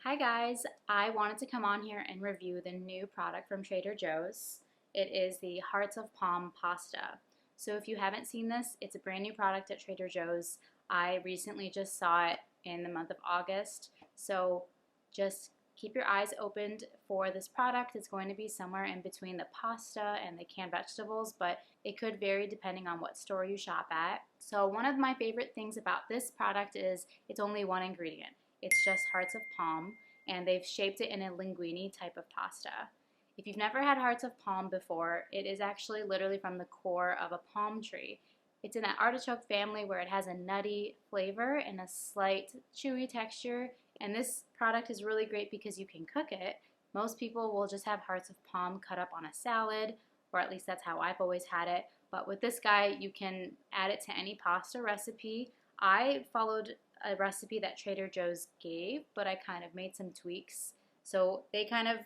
Hi guys, I wanted to come on here and review the new product from Trader Joe's. It is the Hearts of Palm pasta. So if you haven't seen this, it's a brand new product at Trader Joe's. I recently just saw it in the month of August. So just keep your eyes opened for this product. It's going to be somewhere in between the pasta and the canned vegetables, but it could vary depending on what store you shop at. So one of my favorite things about this product is it's only one ingredient. It's just hearts of palm, and they've shaped it in a linguine type of pasta. If you've never had hearts of palm before, it is actually literally from the core of a palm tree. It's in an artichoke family where it has a nutty flavor and a slight chewy texture, and this product is really great because you can cook it. Most people will just have hearts of palm cut up on a salad, or at least that's how I've always had it. But with this guy, you can add it to any pasta recipe. I followed a recipe that Trader Joe's gave, but I kind of made some tweaks. So they kind of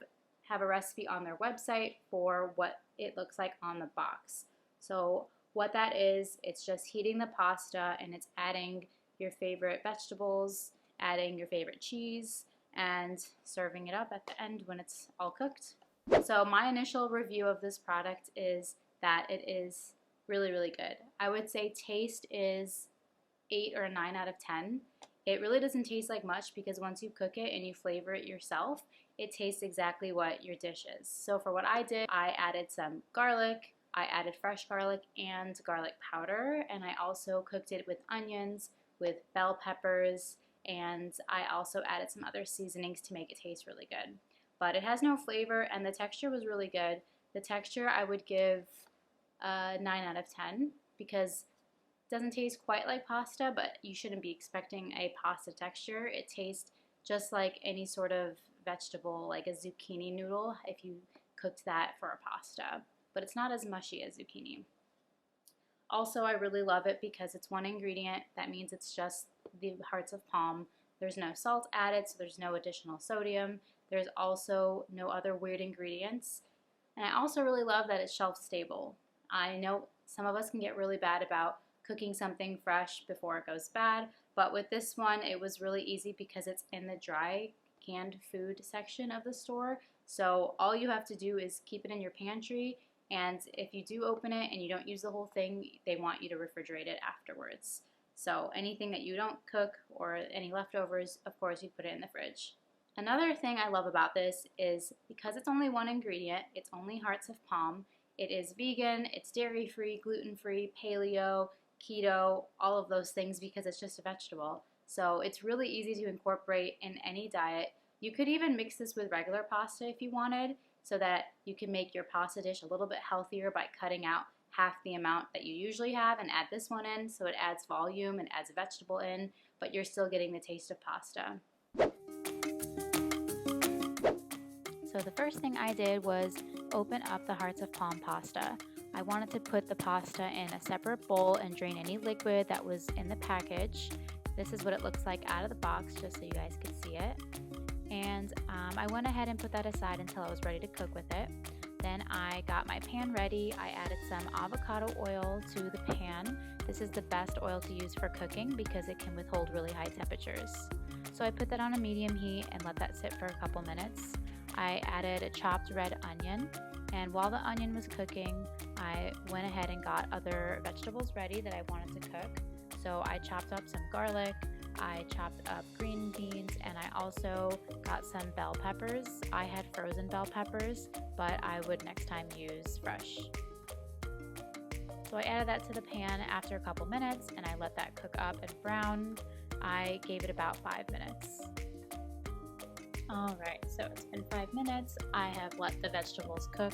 have a recipe on their website for what it looks like on the box. So what that is, it's just heating the pasta and it's adding your favorite vegetables, adding your favorite cheese, and serving it up at the end when it's all cooked. So my initial review of this product is that it is really, really good. I would say taste is 8 or a 9 out of 10. It really doesn't taste like much because once you cook it and you flavor it yourself, it tastes exactly what your dish is. So for what I did, I added some garlic, I added fresh garlic and garlic powder, and I also cooked it with onions, with bell peppers, and I also added some other seasonings to make it taste really good. But it has no flavor and the texture was really good. The texture I would give a 9 out of 10 because doesn't taste quite like pasta, but you shouldn't be expecting a pasta texture. It tastes just like any sort of vegetable, like a zucchini noodle if you cooked that for a pasta, but it's not as mushy as zucchini. Also, I really love it because it's one ingredient. That means it's just the hearts of palm. There's no salt added, so there's no additional sodium. There's also no other weird ingredients. And I also really love that it's shelf stable. I know some of us can get really bad about cooking something fresh before it goes bad, but with this one it was really easy because it's in the dry canned food section of the store. So all you have to do is keep it in your pantry, and if you do open it and you don't use the whole thing, they want you to refrigerate it afterwards. So anything that you don't cook or any leftovers, of course you put it in the fridge. Another thing I love about this is because it's only one ingredient, it's only hearts of palm. It is vegan, it's dairy-free, gluten-free, paleo, keto, all of those things because it's just a vegetable. So it's really easy to incorporate in any diet. You could even mix this with regular pasta if you wanted, so that you can make your pasta dish a little bit healthier by cutting out half the amount that you usually have and add this one in, so it adds volume and adds a vegetable in, but you're still getting the taste of pasta. So the first thing I did was open up the Hearts of Palm pasta. I wanted to put the pasta in a separate bowl and drain any liquid that was in the package. This is what it looks like out of the box, just so you guys could see it. And I went ahead and put that aside until I was ready to cook with it. Then I got my pan ready. I added some avocado oil to the pan. This is the best oil to use for cooking because it can withhold really high temperatures. So I put that on a medium heat and let that sit for a couple minutes. I added a chopped red onion, and while the onion was cooking, I went ahead and got other vegetables ready that I wanted to cook. So I chopped up some garlic, I chopped up green beans, and I also got some bell peppers. I had frozen bell peppers, but I would next time use fresh. So I added that to the pan after a couple minutes, and I let that cook up and brown. I gave it about 5 minutes. Alright, so it's been 5 minutes. I have let the vegetables cook,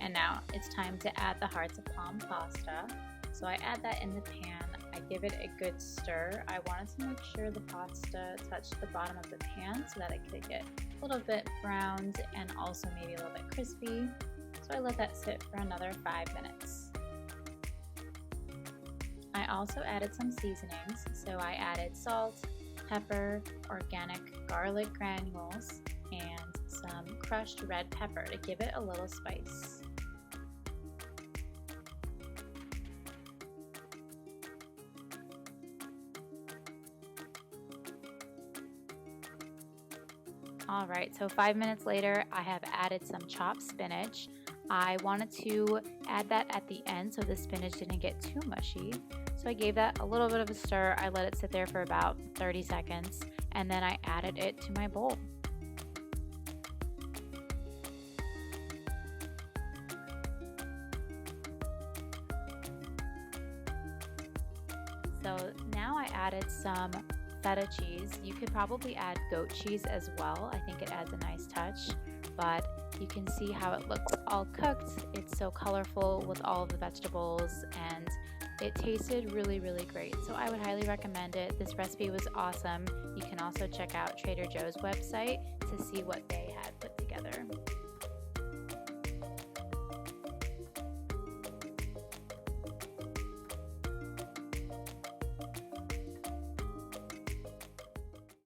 and now it's time to add the Hearts of Palm pasta. So I add that in the pan. I give it a good stir. I wanted to make sure the pasta touched the bottom of the pan so that it could get a little bit browned and also maybe a little bit crispy. So I let that sit for another 5 minutes. I also added some seasonings. So I added salt, pepper, organic garlic granules, and some crushed red pepper to give it a little spice. Alright, so 5 minutes later, I have added some chopped spinach. I wanted to add that at the end so the spinach didn't get too mushy. So I gave that a little bit of a stir. I let it sit there for about 30 seconds, and then I added it to my bowl. So now I added some feta cheese. You could probably add goat cheese as well. I think it adds a nice touch, but you can see how it looks all cooked. It's so colorful with all of the vegetables, and it tasted really, really great. So I would highly recommend it. This recipe was awesome. You can also check out Trader Joe's website to see what they had put together.